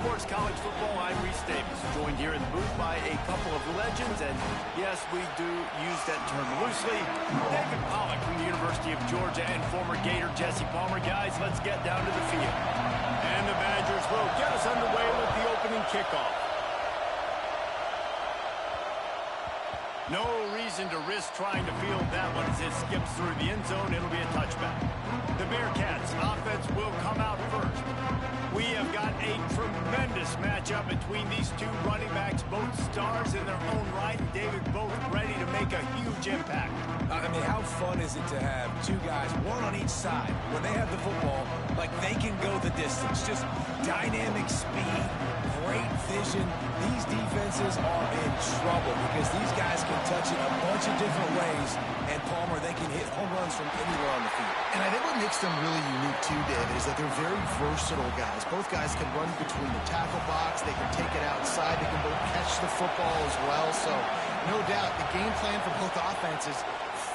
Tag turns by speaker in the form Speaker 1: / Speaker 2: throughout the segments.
Speaker 1: Sports College Football, I'm Reese Davis, joined here in the booth by a couple of legends, and yes, we do use that term loosely. David Pollack from the University of Georgia and former Gator Jesse Palmer. Guys, let's get down to the field. And the Badgers will get us underway with the opening kickoff. No reason to risk trying to field that one as it skips through the end zone. It'll be a touchback. The Bearcats offense will come out first. We have got a tremendous matchup between these two running backs, both stars in their own right, and David both ready to make a huge impact.
Speaker 2: I mean, how fun is it to have two guys, one on each side, when they have the football, like they can go the distance. Just dynamic speed, great vision. These defenses are in trouble because these guys can touch it a bunch of different ways, and Palmer, they can hit home runs from anywhere on the field.
Speaker 3: And I think what makes them really unique too, David, is that they're very versatile guys. Both guys can run between the tackle box, they can take it outside, they can both catch the football as well. So, no doubt, the game plan for both offenses,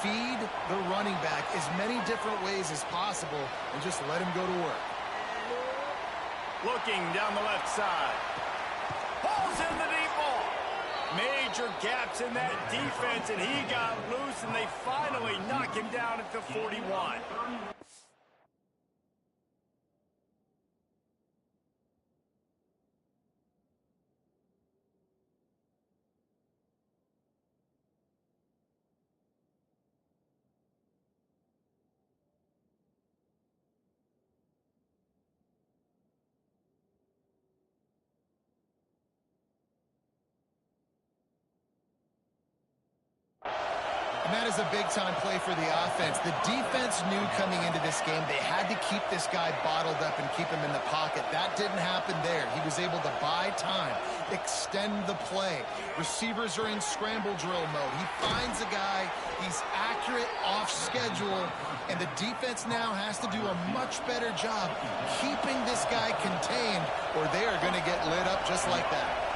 Speaker 3: feed the running back as many different ways as possible and just let him go to work.
Speaker 1: Looking down the left side. Pulls in the deep ball. Major gaps in that defense, and he got loose, and they finally knock him down at the 41.
Speaker 3: And that is a big-time play for the offense. The defense knew coming into this game they had to keep this guy bottled up and keep him in the pocket. That didn't happen there. He was able to buy time, extend the play. Receivers are in scramble drill mode. He finds a guy, he's accurate, off schedule, and the defense now has to do a much better job keeping this guy contained, or they are going to get lit up just like that.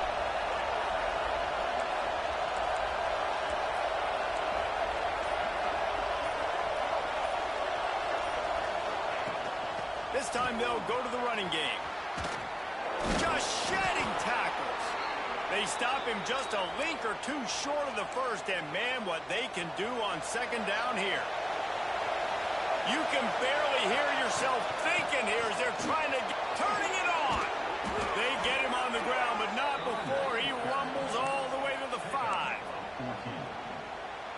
Speaker 1: This time they'll go to the running game. Just shedding tackles. They stop him just a link or two short of the first, and man, what they can do on second down here. You can barely hear yourself thinking here as they're trying to turning it on. They get him on the ground, but not before he rumbles all the way to the 5.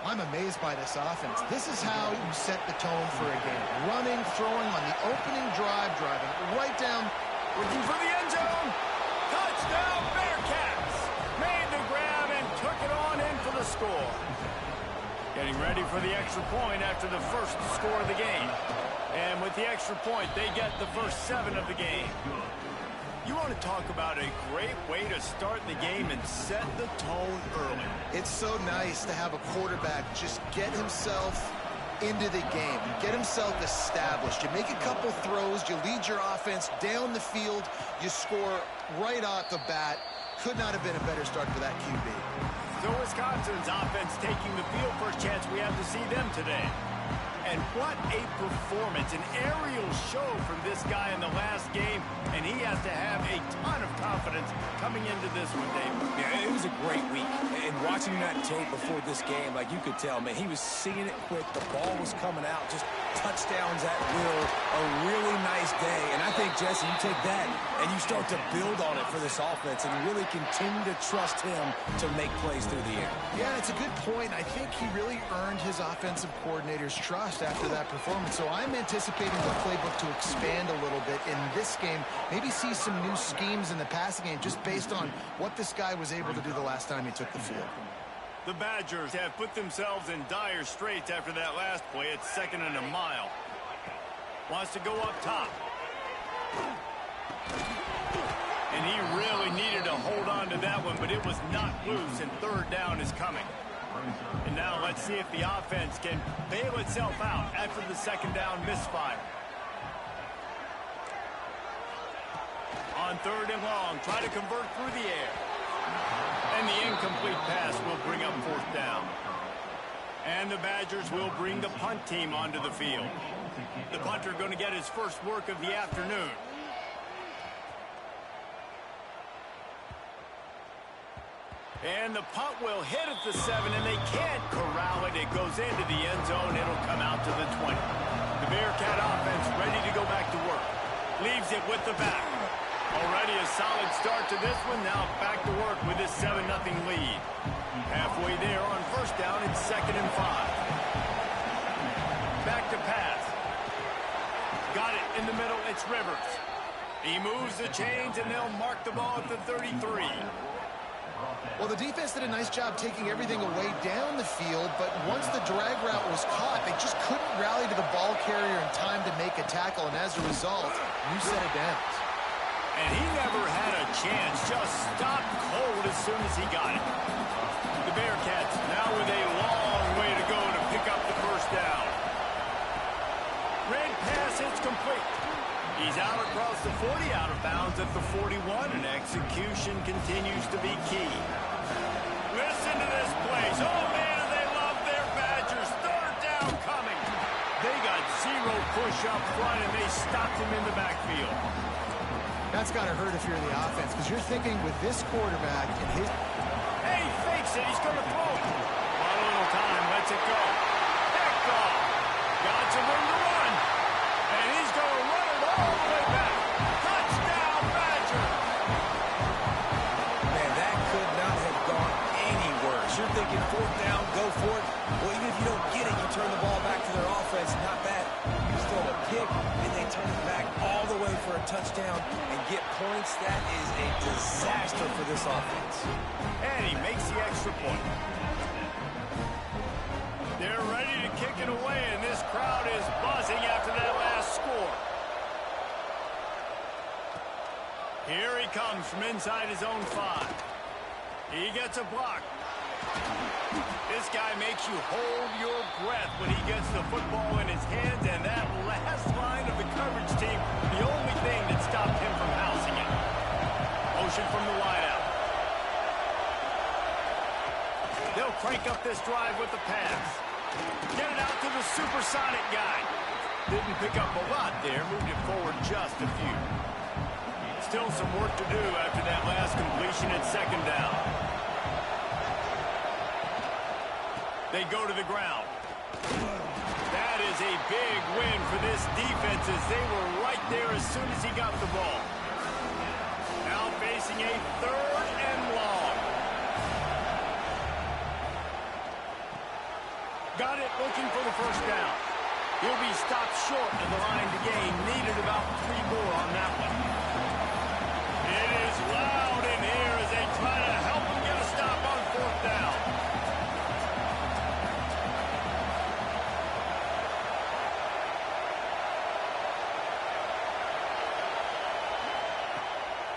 Speaker 3: I'm amazed by this offense. This is how you set the tone for a game. Running, throwing on the opening drive, driving right down.
Speaker 1: Looking for the end zone. Touchdown, Bearcats. Made the grab and took it on in for the score. Getting ready for the extra point after the first score of the game. And with the extra point, they get the first 7 of the game. You want to talk about a great way to start the game and set the tone early.
Speaker 3: It's so nice to have a quarterback just get himself into the game, get himself established. You make a couple throws, you lead your offense down the field, you score right off the bat. Could not have been a better start for that QB.
Speaker 1: So Wisconsin's offense taking the field. First chance we have to see them today. And what a performance, an aerial show from this guy in the last game, and he has to have a ton of confidence coming into this one, David.
Speaker 2: Yeah, it was a great week, and watching that tape before this game, like you could tell, man, he was seeing it quick, the ball was coming out, just touchdowns at will, a really nice day, and I think, Jesse, you take that and you start to build on it for this offense and really continue to trust him to make plays through the air.
Speaker 3: Yeah, it's a good point. I think he really earned his offensive coordinator's trust after that performance. So I'm anticipating the playbook to expand a little bit in this game. Maybe see some new schemes in the passing game just based on what this guy was able to do the last time he took the field.
Speaker 1: The Badgers have put themselves in dire straits after that last play. It's 2nd and a mile. Wants to go up top. And he really needed to hold on to that one, but it was not loose, and 3rd down is coming. And now let's see if the offense can bail itself out after the 2nd down misfire. On 3rd and long, try to convert through the air. And the incomplete pass will bring up 4th down. And the Badgers will bring the punt team onto the field. The punter going to get his first work of the afternoon. And the punt will hit at the 7, and they can't corral it. It goes into the end zone. It'll come out to the 20. The Bearcat offense ready to go back to work. Leaves it with the back. Already a solid start to this one. Now back to work with this 7-0 lead. Halfway there on first down. It's 2nd and 5. Back to pass. Got it in the middle. It's Rivers. He moves the chains, and they'll mark the ball at the 33.
Speaker 3: Well, the defense did a nice job taking everything away down the field, but once the drag route was caught, they just couldn't rally to the ball carrier in time to make a tackle, and as a result, new set of downs.
Speaker 1: And he never had a chance, just stopped cold as soon as he got it. The Bearcats now with a long way to go to pick up the first down. Red pass, it's complete. He's out across the 40, out of bounds at the 41, and execution continues to be key. Listen to this place. Oh, man, they love their Badgers. 3rd down coming. They got 0 push up front, and they stopped him in the backfield.
Speaker 3: That's got to hurt if you're the offense, because you're thinking with this quarterback and his...
Speaker 1: Hey, he fakes it. He's going to throw it. A little time. Lets it go. Picked off. Got some room to run. And he's going to run it all the way back. Touchdown, Badger.
Speaker 2: Man, that could not have gone any worse. You're thinking 4th down, go for it. Well, even if you don't get it, you turn the ball back to their offense. Not bad. You throw a pick, and they turn it back all the way for a touchdown and get points. That is a disaster for this offense.
Speaker 1: And he makes the extra point. They're ready to kick it away, and this crowd is buzzing after that last score. Here he comes from inside his own 5. He gets a block. This guy makes you hold your breath when he gets the football in his hands, and that last line of the coverage team, the only thing that stopped him from housing it. Motion from the wideout. They'll crank up this drive with the pass. Get it out to the supersonic guy. Didn't pick up a lot there, moved it forward just a few. Still some work to do after that last completion at 2nd down. They go to the ground. That is a big win for this defense as they were right there as soon as he got the ball. Now facing a 3rd and long. Got it, looking for the first down. He'll be stopped short of the line to gain. Needed about 3 more on that one. It is loud in here as they try to help him get a stop on 4th down.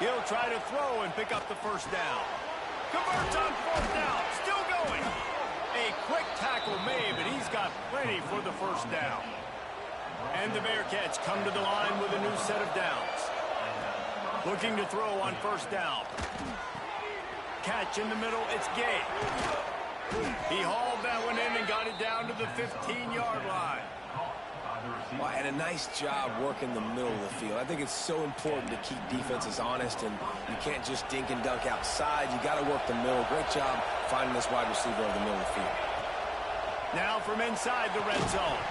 Speaker 1: He'll try to throw and pick up the first down. Converts on 4th down. Still going. A quick tackle made, but he's got plenty for the first down. And the Bearcats come to the line with a new set of downs. Looking to throw on 1st down. Catch in the middle. It's Gay. He hauled that one in and got it down to the 15-yard line.
Speaker 2: Well, and a nice job working the middle of the field. I think it's so important to keep defenses honest, and you can't just dink and dunk outside. You got to work the middle. Great job finding this wide receiver over the middle of the field.
Speaker 1: Now from inside the red zone.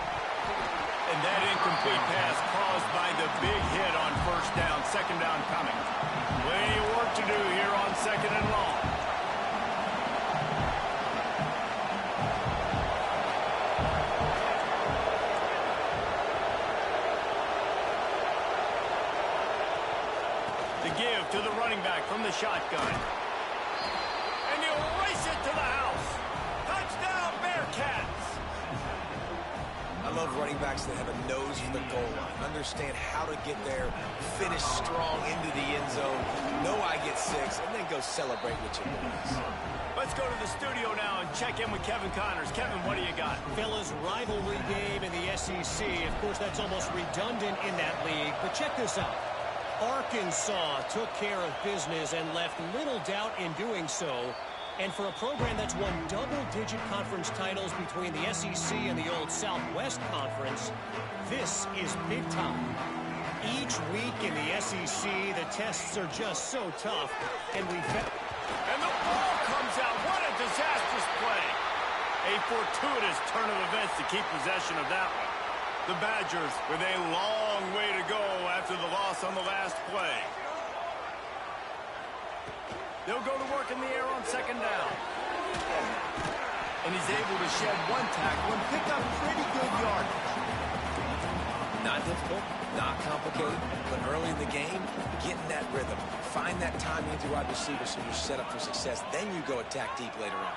Speaker 1: And that incomplete pass caused by the big hit on 1st down. 2nd down coming. Plenty of work to do here on 2nd and long. The give to the running back from the shotgun. And he'll race it to the house. Touchdown, Bearcats!
Speaker 2: I love running backs that have a nose for the goal line, understand how to get there, finish strong into the end zone, know I get 6, and then go celebrate with your boys.
Speaker 1: Let's go to the studio now and check in with Kevin Connors. Kevin, what do you got?
Speaker 4: Fellas, rivalry game in the SEC. Of course, that's almost redundant in that league, but check this out. Arkansas took care of business and left little doubt in doing so. And for a program that's won double-digit conference titles between the SEC and the old Southwest Conference, this is big time. Each week in the SEC, the tests are just so tough, and
Speaker 1: And the ball comes out. What a disastrous play. A fortuitous turn of events to keep possession of that one. The Badgers with a long way to go after the loss on the last play. They'll go to work in the air on second down. And he's able to shed one tackle and pick up pretty good yardage.
Speaker 2: Not difficult, not complicated, but early in the game, getting that rhythm. Find that timing with your wide receiver so you're set up for success. Then you go attack deep later on.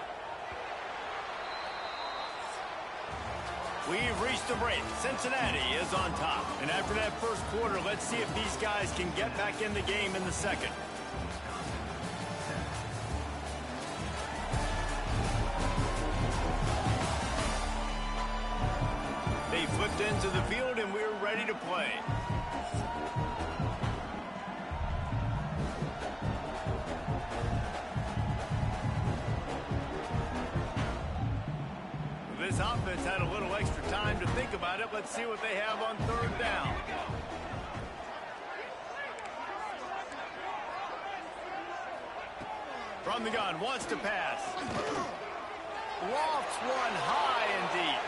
Speaker 1: We've reached the break. Cincinnati is on top. And after that first quarter, let's see if these guys can get back in the game in the second. They flipped into the field, and we're ready to play. This offense had a little extra time to think about it. Let's see what they have on third down. From the gun, wants to pass. Lofts one high and deep.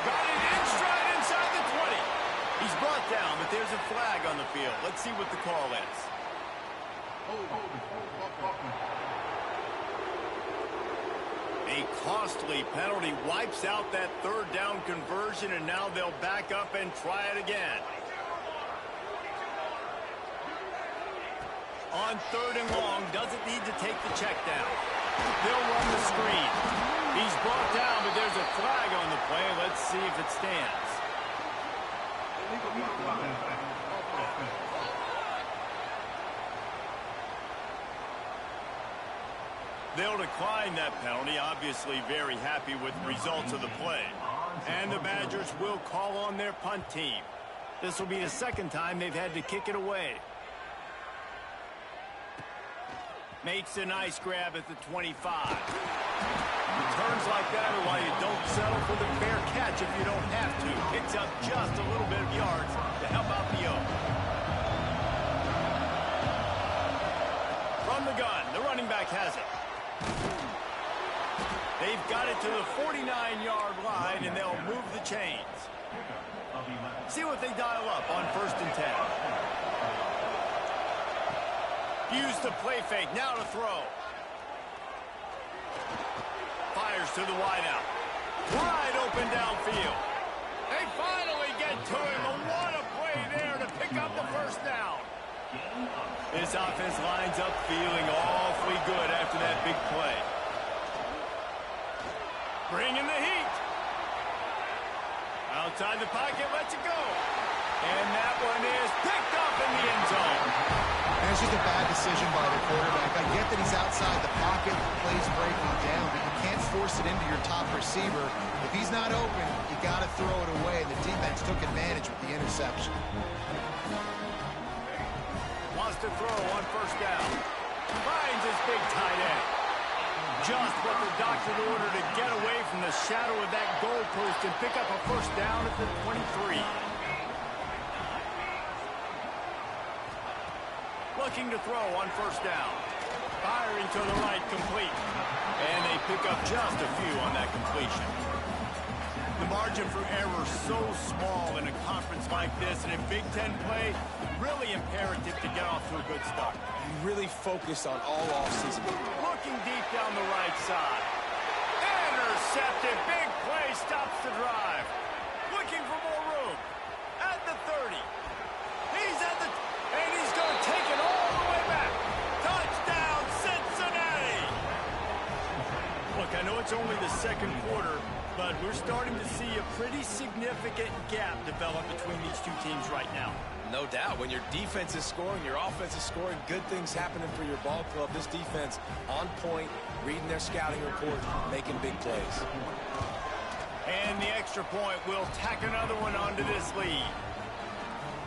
Speaker 1: Got it in stride inside the 20. He's brought down, but there's a flag on the field. Let's see what the call is. A costly penalty wipes out that third down conversion, and now they'll back up and try it again. On third and long, doesn't need to take the check down. They'll run the screen. He's brought down, but there's a flag on the play. Let's see if it stands. They'll decline that penalty, obviously very happy with the results of the play. And the Badgers will call on their punt team. This will be the second time they've had to kick it away. Makes a nice grab at the 25. Turns like that are why you don't settle for the fair catch if you don't have to. Picks up just a little bit of yards to help out the O. From the gun, the running back has it. They've got it to the 49-yard line, and they'll move the chains. See what they dial up on first and 10. Use the play fake, now to throw. Fires to the wideout. Wide open downfield. They finally get to him. And what a play there to pick up the first down. This offense lines up feeling awfully good after that big play. Bringing the heat. Outside the pocket, lets it go. And that one is picked up in the end zone.
Speaker 3: And it's just a bad decision by the quarterback. I get that he's outside the pocket, the play's breaking down, but you can't force it into your top receiver. If he's not open, you got to throw it away, and the defense took advantage with the interception.
Speaker 1: Wants to throw on first down. Finds his big tight end. Just what the doctor ordered to get away from the shadow of that goalpost and pick up a first down at the 23. Looking to throw on first down. Firing to the right, complete. And they pick up just a few on that completion. The margin for error so small in a conference like this, and in Big Ten play, really imperative to get off to a good start.
Speaker 2: You really focus on all offseason.
Speaker 1: Looking deep down the right side. Intercepted. Big play stops the drive. Looking for more room. At the 30. He's at the... And he's going to take it all the way back. Touchdown, Cincinnati! Look, I know it's only the second quarter, but we're starting to see a pretty significant gap develop between these two teams right now.
Speaker 2: No doubt. When your defense is scoring, your offense is scoring, good things happening for your ball club. This defense on point, reading their scouting report, making big plays.
Speaker 1: And the extra point will tack another one onto this lead.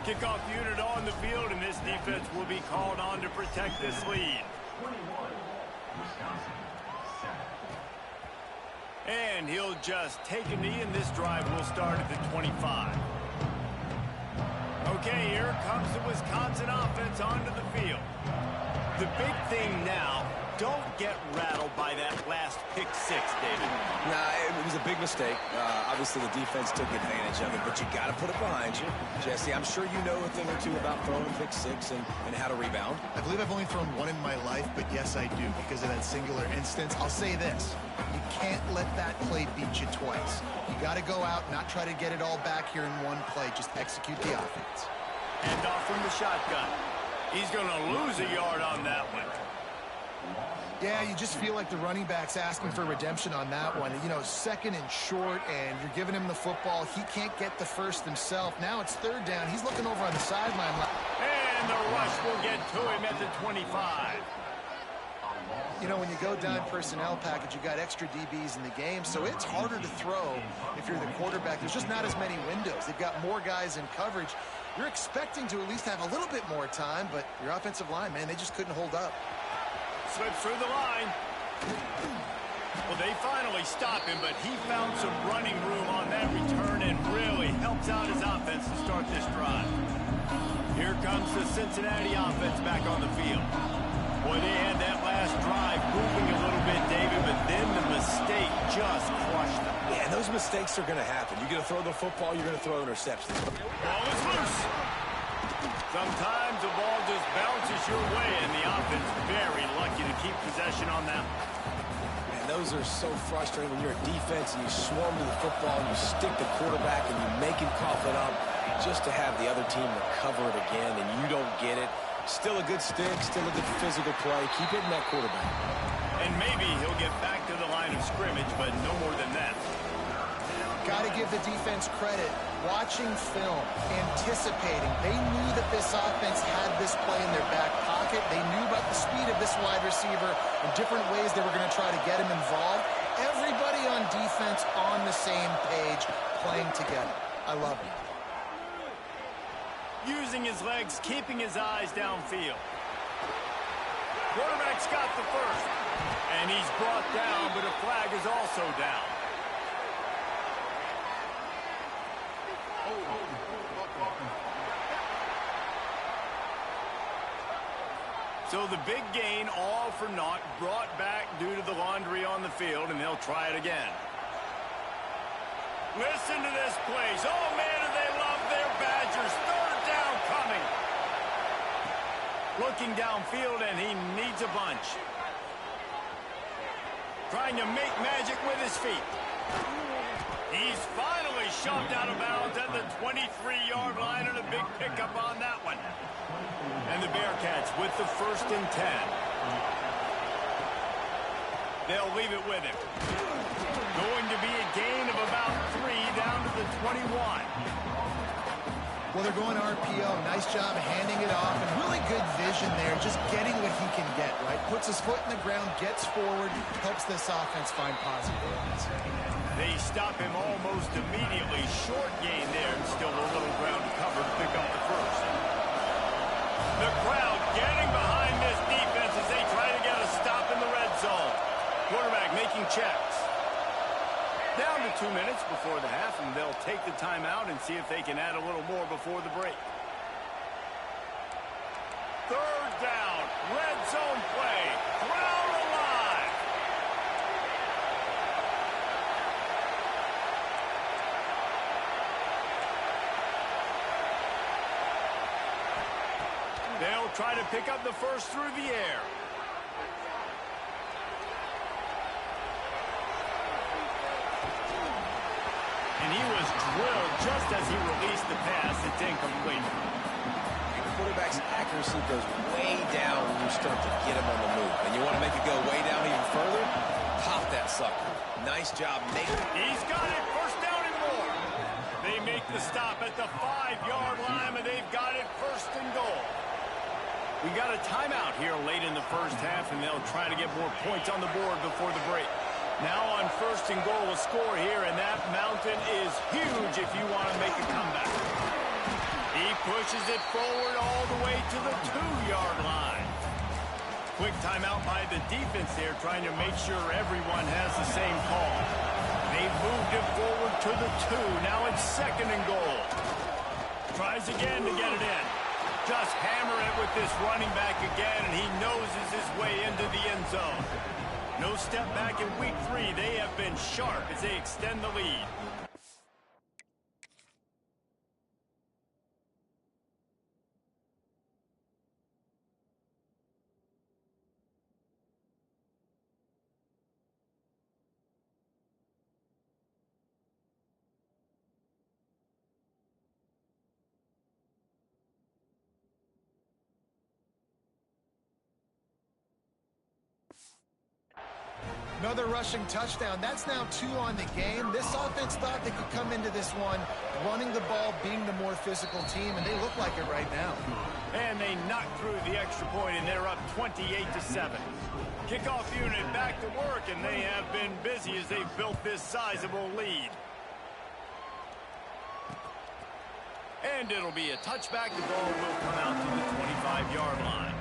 Speaker 1: Kickoff unit on the field, and this defense will be called on to protect this lead. And he'll just take a knee, and this drive will start at the 25. Okay, here comes the Wisconsin offense onto the field. The big thing now, don't get rattled by that last pick six, David.
Speaker 2: Nah, it was a big mistake. Obviously, the defense took advantage of it, but you got to put it behind you. Jesse, I'm sure you know a thing or two about throwing pick six and how to rebound.
Speaker 3: I believe I've only thrown one in my life, but yes, I do. Because of that singular instance, I'll say this. You can't let that play beat you twice. You got to go out, not try to get it all back here in one play. Just execute the offense.
Speaker 1: And off from the shotgun. He's going to lose a yard on that one.
Speaker 3: Yeah, you just feel like the running back's asking for redemption on that one. You know, second and short, and you're giving him the football. He can't get the first himself. Now it's third down. He's looking over on the sideline.
Speaker 1: And the rush will get to him at the 25.
Speaker 3: You know, when you go down personnel package, you got extra DBs in the game, so it's harder to throw if you're the quarterback. There's just not as many windows. They've got more guys in coverage. You're expecting to at least have a little bit more time, but your offensive line, man, they just couldn't hold up.
Speaker 1: Slips through the line. Well, they finally stop him, but he found some running room on that return and really helps out his offense to start this drive. Here comes the Cincinnati offense back on the field. Boy, they had that last drive moving a little bit, David, but then the mistake just crushed them.
Speaker 2: Yeah, those mistakes are going to happen. You're going to throw the football, you're going to throw interceptions.
Speaker 1: Ball is loose. Sometimes the ball just bounces your way, and the offense very lucky to keep possession on that one.
Speaker 2: And those are so frustrating when you're a defense and you swarm to the football and you stick the quarterback and you make him cough it up just to have the other team recover it again and you don't get it. Still a good stick, still a good physical play. Keep hitting that quarterback.
Speaker 1: And maybe he'll get back to the line of scrimmage, but no more than that.
Speaker 3: Got to give the defense credit. Watching film, anticipating. They knew that this offense had this play in their back pocket. They knew about the speed of this wide receiver and different ways they were going to try to get him involved. Everybody on defense on the same page, playing together. I love it.
Speaker 1: Using his legs, keeping his eyes downfield. Quarterback's got the first. And he's brought down, but a flag is also down. So the big gain, all for naught, brought back due to the laundry on the field, and they'll try it again. Listen to this place. Oh, man, do they love their Badgers. Third down coming. Looking downfield, and he needs a bunch. Trying to make magic with his feet. He's finally shoved out of bounds at the 23-yard line, and a big pickup on that one. And the Bearcats with the 1st and 10. They'll leave it with him. Going to be a gain of about 3 down to the 21.
Speaker 3: Well, they're going RPO. Nice job handing it off, and really good vision there, just getting what he can get, right? Puts his foot in the ground, gets forward, helps this offense find positive areas.
Speaker 1: They stop him almost immediately. Short gain there, and still a little ground to cover to pick up the first. The crowd getting behind this defense as they try to get a stop in the red zone. Quarterback making checks. Down to 2 minutes before the half, and they'll take the timeout and see if they can add a little more before the break. Third down, red zone play, crowd alive. They'll try to pick up the first through the air. And he was drilled just as he released the pass. It's incomplete.
Speaker 2: The quarterback's accuracy goes way down when you start to get him on the move. And you want to make it go way down even further? Pop that sucker. Nice job, Nate.
Speaker 1: He's got it. First down and more. They make the stop at the 5-yard line, and they've got it 1st and goal. We got a timeout here late in the first half, and they'll try to get more points on the board before the break. Now on 1st and goal, a score here, and that mountain is huge if you want to make a comeback. He pushes it forward all the way to the 2-yard line. Quick timeout by the defense there, trying to make sure everyone has the same call. They've moved it forward to the 2. Now it's 2nd and goal. Tries again to get it in. Just hammer it with this running back again, and he noses his way into the end zone. No step back in week 3. They have been sharp as they extend the lead.
Speaker 3: Another rushing touchdown. That's now 2 on the game. This offense thought they could come into this one running the ball, being the more physical team, and they look like it right now.
Speaker 1: And they knocked through the extra point, and they're up 28-7. Kickoff unit back to work, and they have been busy as they've built this sizable lead. And it'll be a touchback. The ball will come out to the 25-yard line.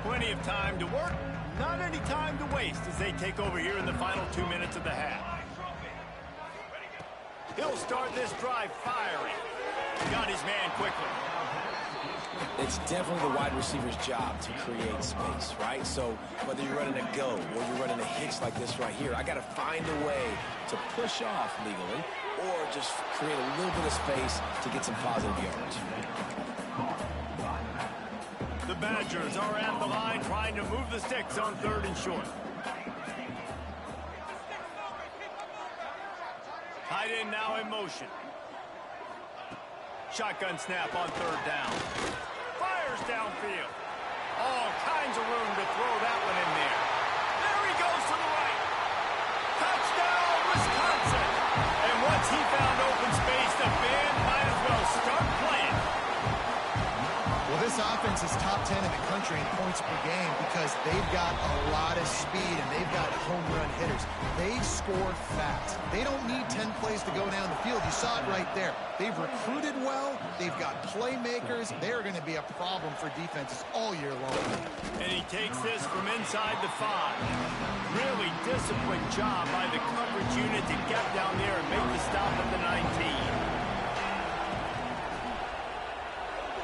Speaker 1: Plenty of time to work. Not any time to waste as they take over here in the final 2 minutes of the half. He'll start this drive firing. Got his man quickly.
Speaker 2: It's definitely the wide receiver's job to create space, right? So whether you're running a go or you're running a hitch like this right here, I got to find a way to push off legally or just create a little bit of space to get some positive yards.
Speaker 1: The Badgers are at the line trying to move the sticks on 3rd and short. Tight end now in motion. Shotgun snap on 3rd down. Fires downfield. All kinds of room to throw that one in there. There he goes to the right. Touchdown, Wisconsin. And once he found open space, the band might as well start playing.
Speaker 3: Well, this offense is top 10 in the country in points per game because they've got a lot of speed and they've got home run hitters. They score fast. They don't need 10 plays to go down the field. You saw it right there. They've recruited well. They've got playmakers. They're going to be a problem for defenses all year long.
Speaker 1: And he takes this from inside the 5. Really disciplined job by the coverage unit to get down there and make the stop at the 19.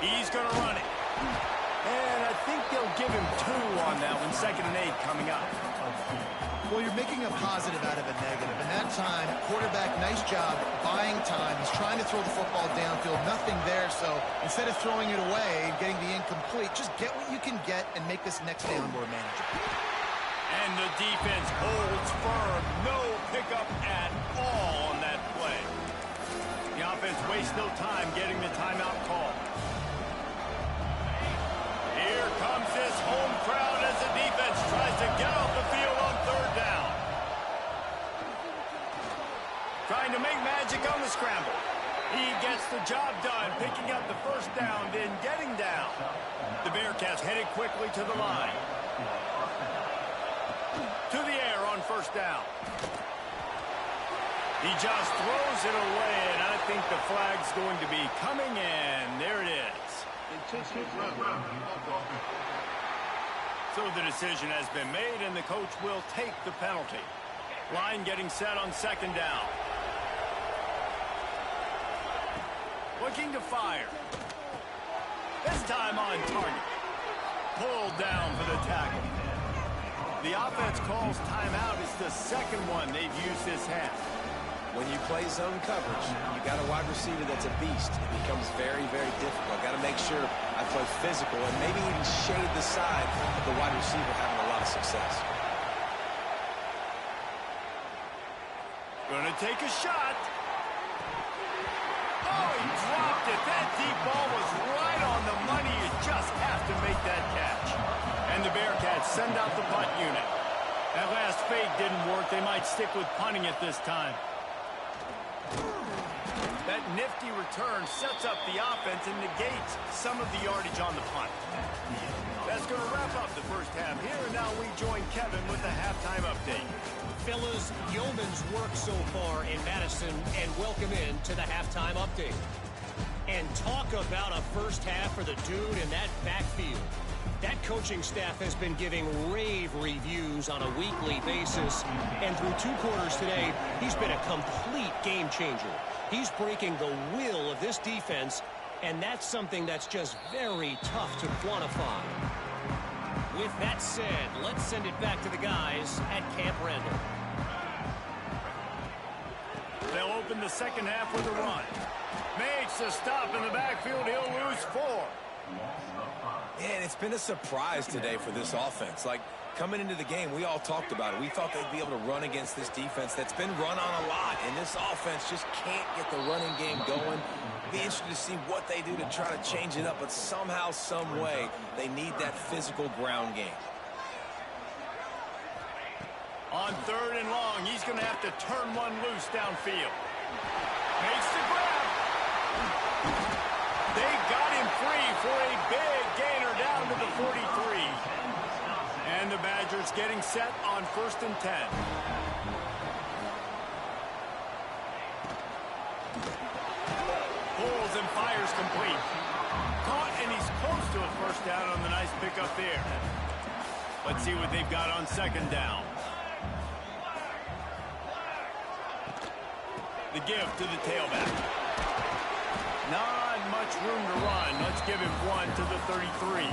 Speaker 1: He's going to run it. And I think they'll give him 2 on that one. 2nd and 8 coming up.
Speaker 3: Well, you're making a positive out of a negative. And that time, quarterback, nice job buying time. He's trying to throw the football downfield. Nothing there. So instead of throwing it away and getting the incomplete, just get what you can get and make this next down more manageable.
Speaker 1: And the defense holds firm. No pickup at all on that play. The offense wastes no time getting the timeout call. Here comes this home crowd as the defense tries to get off the field on 3rd down. Trying to make magic on the scramble. He gets the job done, picking up the 1st down, then getting down. The Bearcats headed quickly to the line. To the air on 1st down. He just throws it away, and I think the flag's going to be coming in. There it is. So the decision has been made, and the coach will take the penalty. Line getting set on 2nd down. Looking to fire. This time on target. Pulled down for the tackle. The offense calls timeout. It's the 2nd one they've used this half.
Speaker 2: When you play zone coverage, you got a wide receiver that's a beast. It becomes very, very difficult. Got to make sure I play physical and maybe even shade the side of the wide receiver having a lot of success.
Speaker 1: Gonna take a shot. Oh, he dropped it. That deep ball was right on the money. You just have to make that catch. And the Bearcats send out the punt unit. That last fake didn't work. They might stick with punting it this time. That nifty return sets up the offense and negates some of the yardage on the punt. That's going to wrap up the first half here, and now we join Kevin with the halftime update.
Speaker 4: Fellas, yeoman's work so far in Madison, and welcome in to the halftime update. And talk about a first half for the dude in that backfield. That coaching staff has been giving rave reviews on a weekly basis, and through 2 quarters today, he's been a complete game changer. He's breaking the will of this defense, and that's something that's just very tough to quantify. With that said, let's send it back to the guys at Camp Randall.
Speaker 1: They'll open the second half with a run. Makes a stop in the backfield. He'll lose 4.
Speaker 2: Man, it's been a surprise today for this offense. Like, coming into the game, we all talked about it. We thought they'd be able to run against this defense that's been run on a lot, and this offense just can't get the running game going. Be interested to see what they do to try to change it up, but somehow, some way, they need that physical ground game.
Speaker 1: On 3rd and long, he's going to have to turn one loose downfield. Makes the grab. They got him free for a big gainer down to the 43. And the Badgers getting set on 1st and 10. Pulls and fires complete. Caught, and he's close to a 1st down on the nice pickup there. Let's see what they've got on 2nd down. The give to the tailback. Not much room to run. Let's give him 1 to the 33.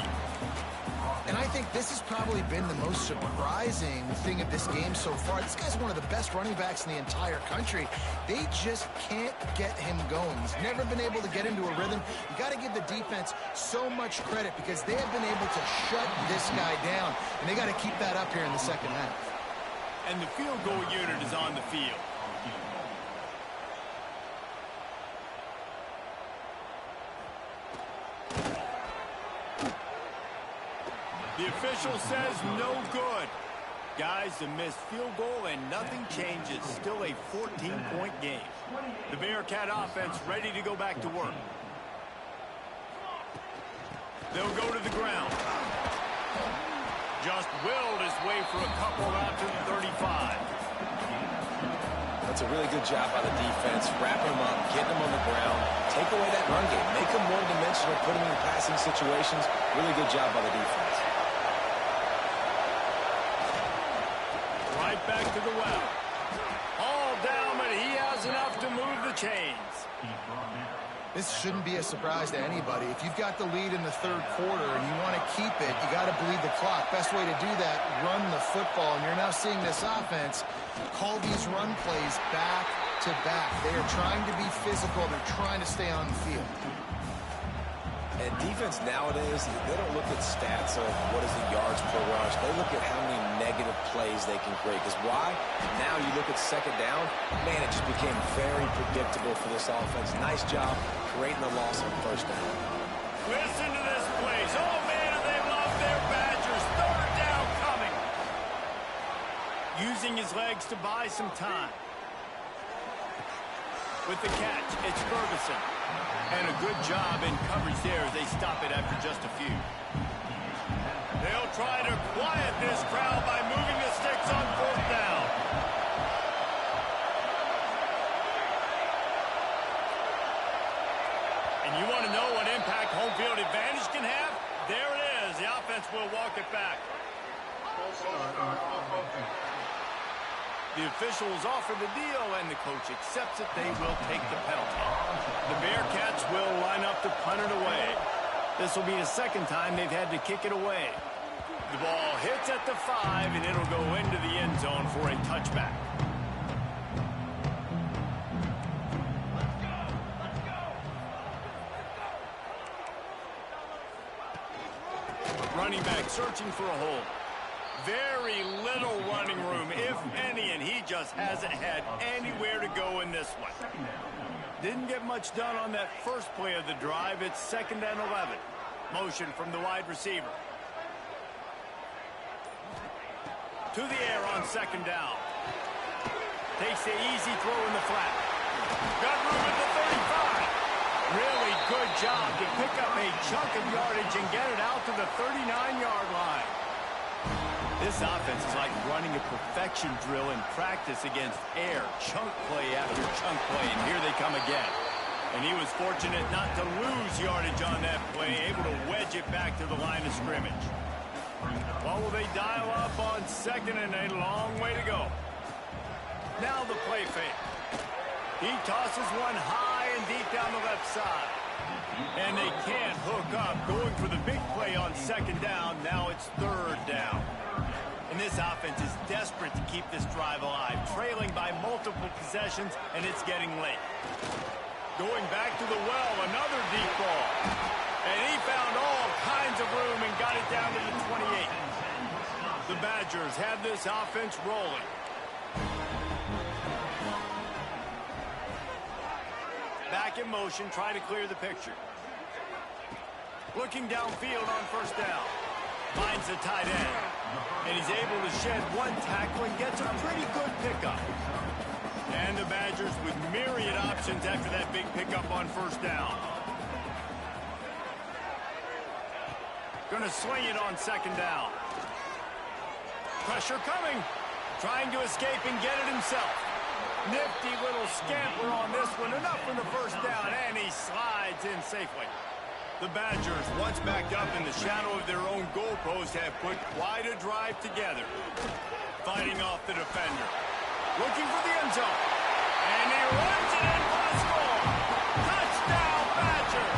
Speaker 3: And I think this has probably been the most surprising thing of this game so far. This guy's one of the best running backs in the entire country. They just can't get him going. He's never been able to get into a rhythm. You got to give the defense so much credit because they have been able to shut this guy down. And they got to keep that up here in the second half.
Speaker 1: And the field goal unit is on the field. The official says no good. Guys, a missed field goal and nothing changes. Still a 14-point game. The Bearcat offense ready to go back to work. They'll go to the ground. Just willed his way for a couple out to the 35.
Speaker 2: That's a really good job by the defense, wrapping him up, getting him on the ground, take away that run game, make him one-dimensional, put him in passing situations. Really good job by the defense.
Speaker 1: Right back to the well. All down, but he has enough to move the chains.
Speaker 3: This shouldn't be a surprise to anybody. If you've got the lead in the 3rd quarter and you want to keep it, you got to bleed the clock. Best way to do that, run the football. And you're now seeing this offense call these run plays back to back. They are trying to be physical. They're trying to stay on the field.
Speaker 2: And defense nowadays, they don't look at stats of what is the yards per rush. They look at how many negative plays they can create. Because why? Now you look at 2nd down, man, it just became very predictable for this offense. Nice job creating the loss on 1st down.
Speaker 1: Listen to this place. Oh, man, they love their Badgers. 3rd down coming. Using his legs to buy some time. With the catch, it's Ferguson. And a good job in coverage there as they stop it after just a few. They'll try to quiet this crowd by moving the sticks on 4th down. And you want to know what impact home field advantage can have? There it is. The offense will walk it back. The officials offer the deal, and the coach accepts it. They will take the penalty. The Bearcats will line up to punt it away. This will be the 2nd time they've had to kick it away. The ball hits at the 5, and it'll go into the end zone for a touchback. Running back searching for a hole. Very little running room, if any, and he just hasn't had anywhere to go in this one. Didn't get much done on that first play of the drive. It's 2nd and 11. Motion from the wide receiver. To the air on 2nd down. Takes the easy throw in the flat. Got room at the 35. Really good job to pick up a chunk of yardage and get it out to the 39-yard line. This offense is like running a perfection drill in practice against air. Chunk play after chunk play, and here they come again. And he was fortunate not to lose yardage on that play, able to wedge it back to the line of scrimmage. Well, will they dial up on 2nd and a long way to go? Now the play fake. He tosses one high and deep down the left side. And they can't hook up. Going for the big play on second down. Now it's third down. And this offense is desperate to keep this drive alive. Trailing by multiple possessions, and it's getting late. Going back to the well, another deep ball. And he found all kinds of room and got it down to the 28. The Badgers have this offense rolling. Back in motion, trying to clear the picture. Looking downfield on first down. Finds the tight end. And he's able to shed one tackle and gets a pretty good pickup. And the Badgers with myriad options after that big pickup on first down. Gonna swing it on second down. Pressure coming. Trying to escape and get it himself. Nifty little scamper on this one. Enough for the first down, and he slides in safely. The Badgers, once backed up in the shadow of their own goalpost, have put quite a drive together. Fighting off the defender. Looking for the end zone. And he runs it in for the score. Touchdown, Badgers!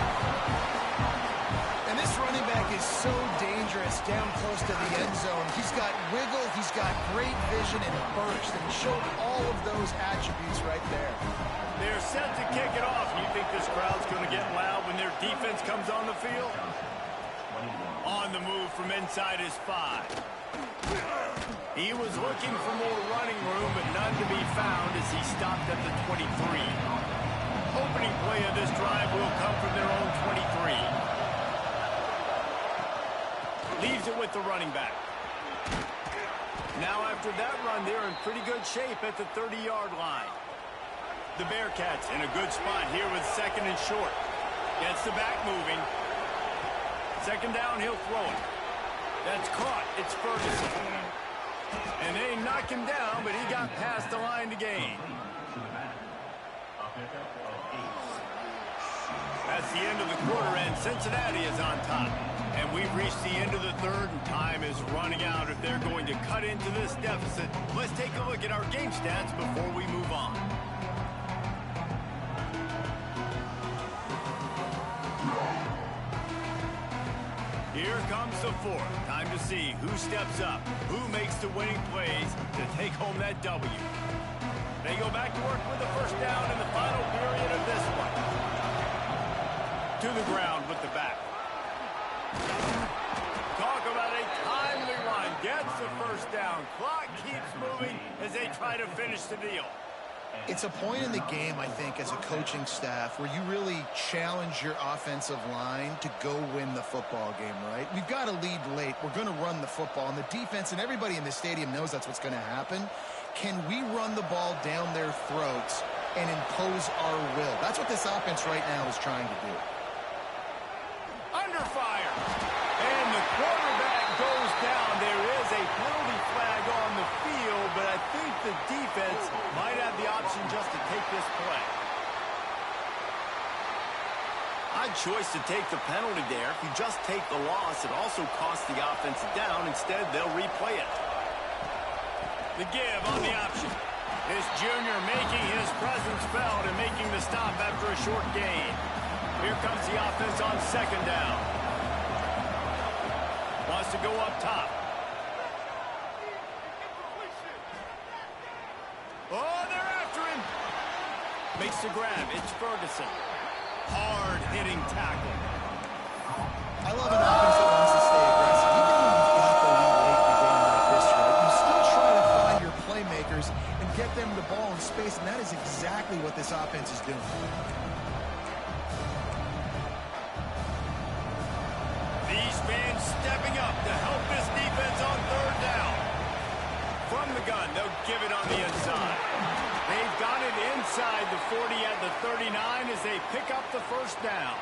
Speaker 3: And this running back is so dangerous down close to the end zone. He's got wiggle, he's got great vision and burst, and he showed all of those attributes right there.
Speaker 1: They're set to kick it off. You think this crowd's going to get loud when their defense comes on the field? On the move from inside his 5. He was looking for more running room, but none to be found as he stopped at the 23. Opening play of this drive will come from their own 23. Leaves it with the running back. Now after that run, they're in pretty good shape at the 30-yard line. The Bearcats in a good spot here with second and short. Gets the back moving. Second down, he'll throw it. That's caught. It's Ferguson. And they knock him down, but he got past the line to gain. That's the end of the quarter, and Cincinnati is on top. And we've reached the end of the third, and time is running out if they're going to cut into this deficit. Let's take a look at our game stats before we move on. Here comes the fourth. Time to see who steps up, who makes the winning plays to take home that W. They go back to work with the first down in the final period of this one. To the ground with the back. Talk about a timely run. Gets the first down. Clock keeps moving as they try to finish the deal.
Speaker 3: It's a point in the game, I think, as a coaching staff where you really challenge your offensive line to go win the football game, right? We've got to lead late. We're going to run the football, and the defense and everybody in the stadium knows that's what's going to happen. Can we run the ball down their throats and impose our will? That's what this offense right now is trying to do.
Speaker 1: Under fire. And the quarterback goes down. There is a penalty flag on the field, but I think the defense might have the option just to take this play. Odd choice to take the penalty there. If you just take the loss, it also costs the offense down. Instead, they'll replay it. The give on the option. This junior making his presence felt and making the stop after a short gain. Here comes the offense on second down. Wants to go up top. Oh, they're after him. Makes the grab. It's Ferguson. Hard-hitting tackle.
Speaker 3: I love an offense that wants to stay aggressive. Even when you've got the lead late in a game like this, right, you still try to find your playmakers and get them the ball in space, and that is exactly what this offense is doing.
Speaker 1: These fans stepping up to help this defense on third down. From the gun, they'll give it on the inside. They've got it inside the 40 at the 39 as they pick up the first down.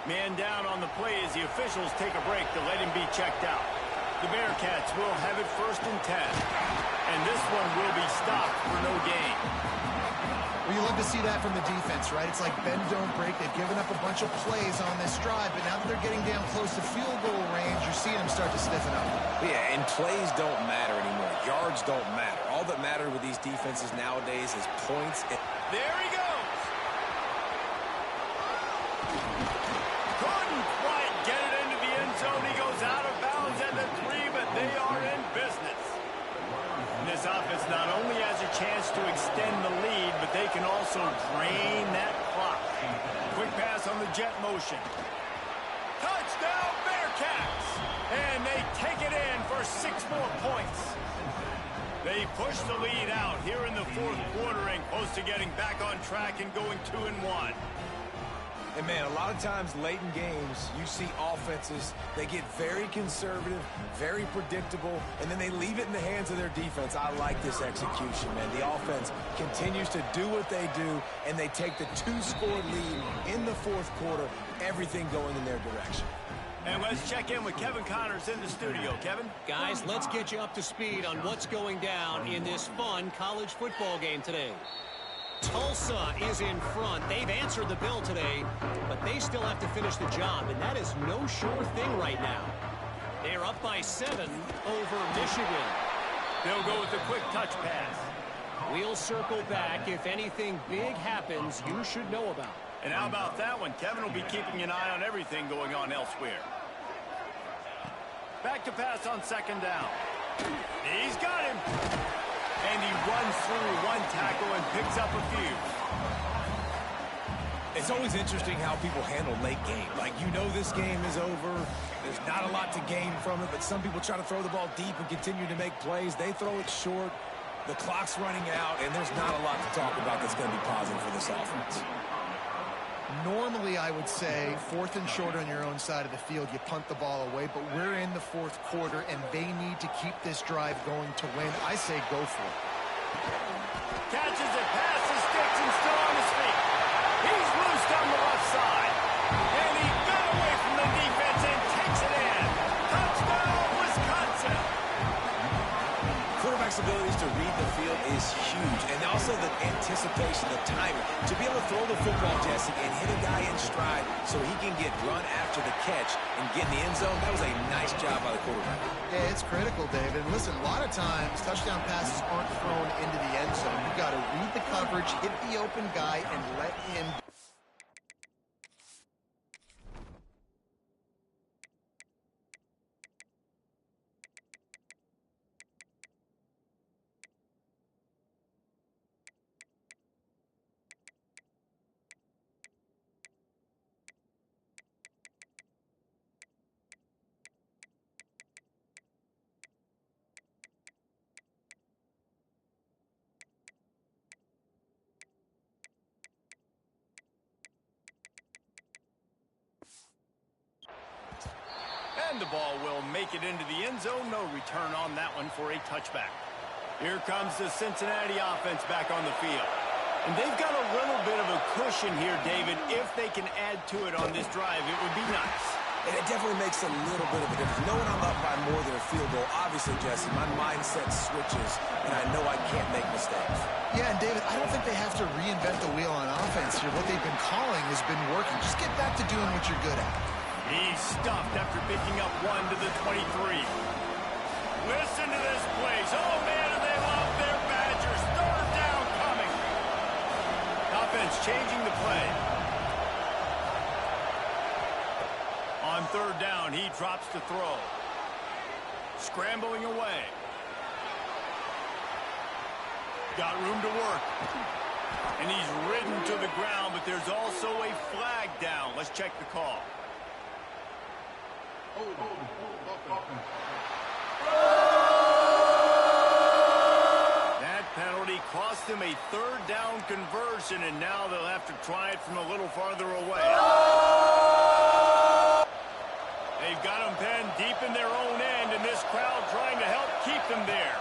Speaker 1: Man down on the play as the officials take a break to let him be checked out. The Bearcats will have it 1st and 10. And this one will be stopped for no gain.
Speaker 3: Well, you love to see that from the defense, right? It's like bend, don't break. They've given up a bunch of plays on this drive, but now that they're getting down close to field goal range, you're seeing them start to stiffen up.
Speaker 2: Yeah, and plays don't matter anymore. Yards don't matter. All that matters with these defenses nowadays is points.
Speaker 1: There he goes. Couldn't quite get it into the end zone. He goes out of bounds at the 3, but they are in business. This offense not only has a chance to extend the lead, but they can also drain that clock. Quick pass on the jet motion. Touchdown, Bearcats! And they take it in for 6 more points. They push the lead out here in the fourth quarter and close to getting back on track and going 2-1.
Speaker 2: And, man, a lot of times late in games, you see offenses, they get very conservative, very predictable, and then they leave it in the hands of their defense. I like this execution, man. The offense continues to do what they do, and they take the 2-score lead in the fourth quarter, everything going in their direction.
Speaker 1: And let's check in with Kevin Connors in the studio. Kevin?
Speaker 4: Guys, let's get you up to speed on what's going down in this fun college football game today. Tulsa is in front. They've answered the bell today, but they still have to finish the job, and that is no sure thing right now. They're up by 7 over Michigan.
Speaker 1: They'll go with a quick touch pass.
Speaker 4: We'll circle back. If anything big happens, you should know about.
Speaker 1: And how about that one? Kevin will be keeping an eye on everything going on elsewhere. Back to pass on second down. He's got him. And he runs through 1 tackle and picks up a few.
Speaker 2: It's always interesting how people handle late game. Like, you know this game is over. There's not a lot to gain from it, but some people try to throw the ball deep and continue to make plays. They throw it short. The clock's running out, and there's not a lot to talk about that's going to be positive for this offense.
Speaker 3: Normally, I would say 4th and short on your own side of the field, you punt the ball away, but we're in the fourth quarter, and they need to keep this drive going to win. I say go for it.
Speaker 1: Catches it, passes, sticks, and still on his feet. He's loose down the left side. And he got away from the defense and takes it in. Touchdown, Wisconsin.
Speaker 2: Quarterback's abilities to read the field is huge, and also the anticipation, the timing. To be able to throw the football, Jesse, and hit a guy in stride so he can get run after the catch and get in the end zone, that was a nice job by the quarterback.
Speaker 3: Yeah, it's critical, David. And listen, a lot of times touchdown passes aren't thrown into the end zone. You've got to read the coverage, hit the open guy, and let him...
Speaker 1: And the ball will make it into the end zone. No return on that one for a touchback. Here comes the Cincinnati offense back on the field. And they've got a little bit of a cushion here, David. If they can add to it on this drive, it would be nice.
Speaker 2: And it definitely makes a little bit of a difference. Knowing I'm up by more than a field goal, obviously, Jesse, my mindset switches, and I know I can't make mistakes.
Speaker 3: Yeah, and David, I don't think they have to reinvent the wheel on offense here. What they've been calling has been working. Just get back to doing what you're good at.
Speaker 1: He's stuffed after picking up 1 to the 23. Listen to this place. Oh, man, do they love their Badgers. 3rd down coming. Offense changing the play. On 3rd down, he drops the throw. Scrambling away. Got room to work. And he's ridden to the ground, but there's also a flag down. Let's check the call. That penalty cost him a 3rd down conversion, and now they'll have to try it from a little farther away. They've got him pinned deep in their own end, and this crowd trying to help keep them there.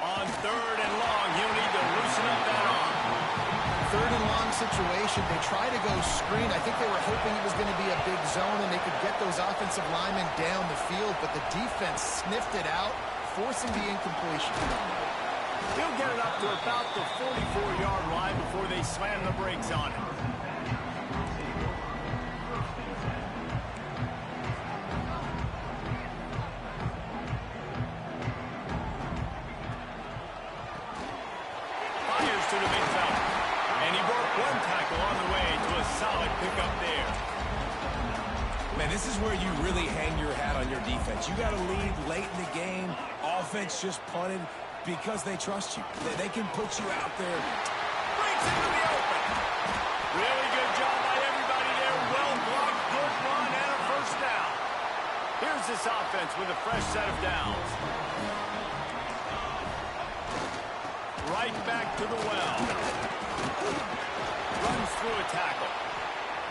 Speaker 1: On 3rd and long, he'll need to loosen up that arm.
Speaker 3: 3rd and long situation. They try to go screen. I think they were hoping it was going to be a big zone and they could get those offensive linemen down the field, but the defense sniffed it out, forcing the incompletion.
Speaker 1: He'll get it up to about the 44-yard line before they slam the brakes on him. Fires to the big fella. And he broke one tackle on the way to a solid pickup there.
Speaker 2: Man, this is where you really hang your hat on your defense. You got to lead late in the game. Offense just punted because they trust you. They can put you out there.
Speaker 1: Breaks into the open. Really good job by everybody there. Well blocked, good run, and a first down. Here's this offense with a fresh set of downs. Right back to the well. Runs through a tackle.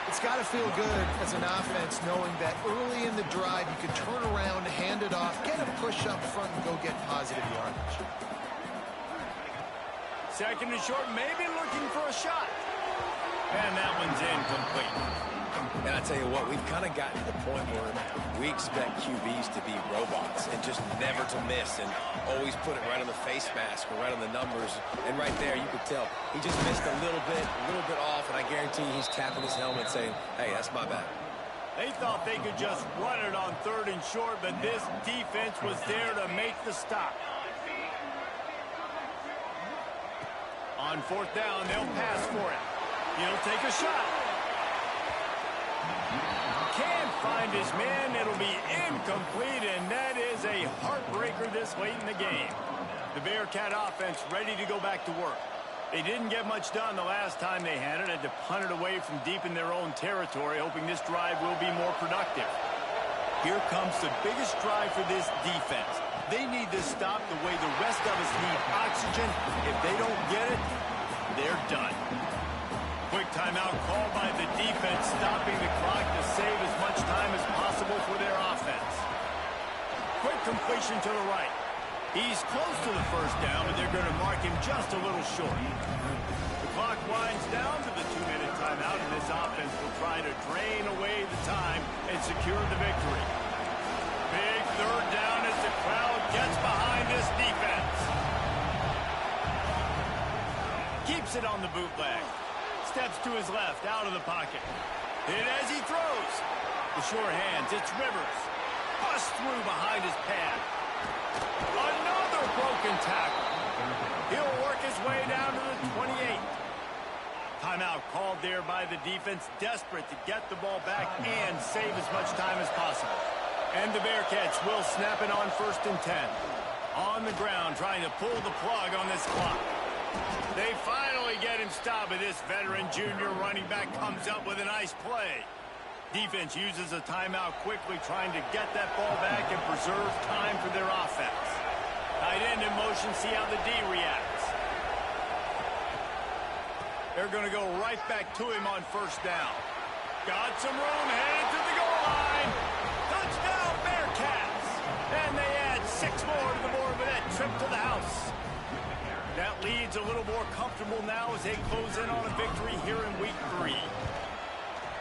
Speaker 3: It's got to feel good as an offense knowing that early in the drive you can turn around, hand it off, get a push up front, and go get positive yardage.
Speaker 1: Second and short, maybe looking for a shot. And that one's incomplete.
Speaker 2: And I tell you what, we've kind of gotten to the point where we expect QBs to be robots and just never to miss and always put it right on the face mask or right on the numbers. And right there, you could tell he just missed a little bit off, and I guarantee he's tapping his helmet saying, hey, that's my bad.
Speaker 1: They thought they could just run it on third and short, but this defense was there to make the stop. On fourth down, they'll pass for it. He'll take a shot. Can't find his man. It'll be incomplete, and that is a heartbreaker this late in the game. The Bearcat offense ready to go back to work. They didn't get much done the last time they had it. Had to punt it away from deep in their own territory, hoping this drive will be more productive. Here comes the biggest drive for this defense. They need to stop the way the rest of us need oxygen. If they don't get it, they're done. Quick timeout called by the defense, stopping the clock to save as much time as possible for their offense. Quick completion to the right. He's close to the first down, but they're going to mark him just a little short. The clock winds down to the 2-minute timeout, and this offense will try to drain away the time and secure the victory. Big third down as the crowd gets behind this defense. Keeps it on the bootleg. Steps to his left, out of the pocket. Hit as he throws. The sure hands, it's Rivers. Busts through behind his pad. Another broken tackle. He'll work his way down to the 28. Timeout called there by the defense, desperate to get the ball back and save as much time as possible. And the Bearcats will snap it on first and 10. On the ground, trying to pull the plug on this clock. They finally get him stopped, but this veteran junior running back comes up with a nice play. Defense uses a timeout quickly, trying to get that ball back and preserve time for their offense. Tight end in motion, see how the D reacts. They're going to go right back to him on first down. Got some room, headed to the goal line. Touchdown, Bearcats! And they add 6 more to the board with that trip to the house. That lead's a little more comfortable now as they close in on a victory here in week 3.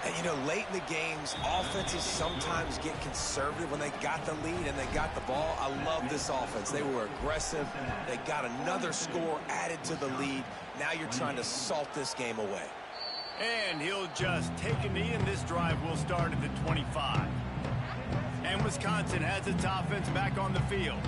Speaker 2: And, you know, late in the games, offenses sometimes get conservative when they got the lead and they got the ball. I love this offense. They were aggressive. They got another score added to the lead. Now you're trying to salt this game away.
Speaker 1: And he'll just take a knee, and this drive will start at the 25. And Wisconsin has its offense back on the field.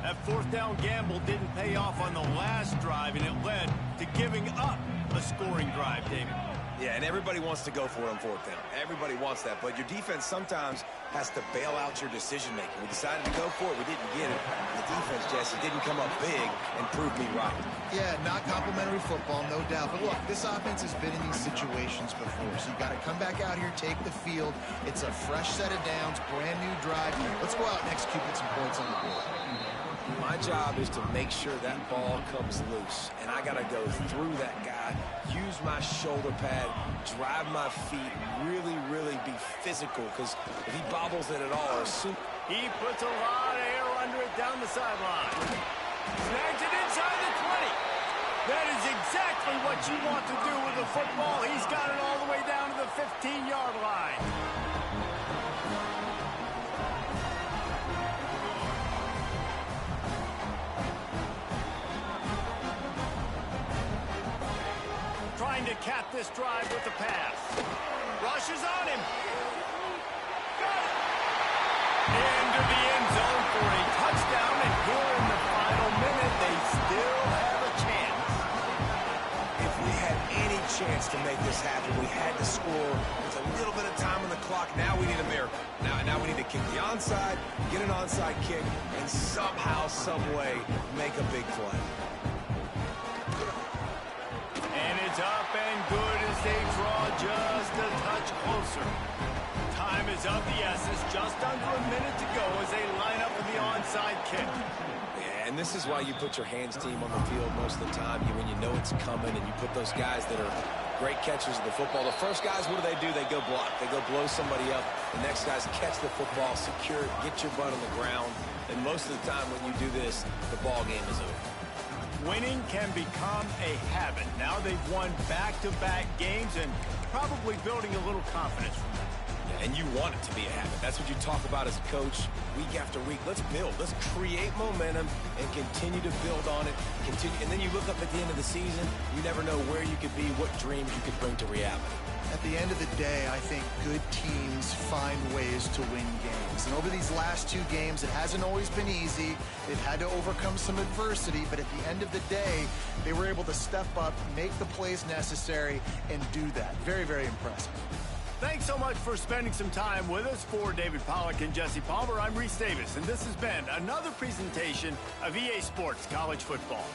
Speaker 1: That fourth down gamble didn't pay off on the last drive, and it led to giving up a scoring drive, David.
Speaker 2: Yeah, and everybody wants to go for it on fourth down. Everybody wants that, but your defense sometimes has to bail out your decision-making. We decided to go for it. We didn't get it. The defense, Jesse, didn't come up big and prove me right.
Speaker 3: Yeah, not complimentary football, no doubt. But look, this offense has been in these situations before, so you got to come back out here, take the field. It's a fresh set of downs, brand new drive. Let's go out and execute, get some points on the board.
Speaker 2: My job is to make sure that ball comes loose, and I got to go through that guy, use my shoulder pad, drive my feet, really be physical, because if he bobbles it at all,
Speaker 1: he puts a lot of air under it down the sideline. Snags it inside the 20. That is exactly what you want to do with the football. He's got it all the way down to the 15-yard line. to cap this drive with the pass. Rushes on him. Got it. Into the end zone for a touchdown, and here in the final minute, they still have a chance.
Speaker 2: If we had any chance to make this happen, we had to score. There's a little bit of time on the clock. Now we need a miracle. Now we need to kick the onside, get an onside kick, and somehow, some way, make a big play.
Speaker 1: And it's up and good as they draw just a touch closer. Time is of the essence, just under a minute to go as they line up for the onside kick.
Speaker 2: Yeah, and this is why you put your hands team on the field most of the time. When you know it's coming and you put those guys that are great catchers of the football. The first guys, what do? They go block. They go blow somebody up. The next guys catch the football, secure it, get your butt on the ground. And most of the time when you do this, the ball game is over.
Speaker 1: Winning can become a habit. Now they've won back-to-back games and probably building a little confidence from that.
Speaker 2: And you want it to be a habit. That's what you talk about as a coach week after week. Let's build. Let's create momentum and continue to build on it. And then you look up at the end of the season, you never know where you could be, what dreams you could bring to reality.
Speaker 3: At the end of the day, I think good teams find ways to win games. And over these last two games, it hasn't always been easy. They've had to overcome some adversity, but at the end of the day, they were able to step up, make the plays necessary, and do that. Very, very impressive.
Speaker 1: Thanks so much for spending some time with us. For David Pollack and Jesse Palmer, I'm Reese Davis, and this has been another presentation of EA Sports College Football.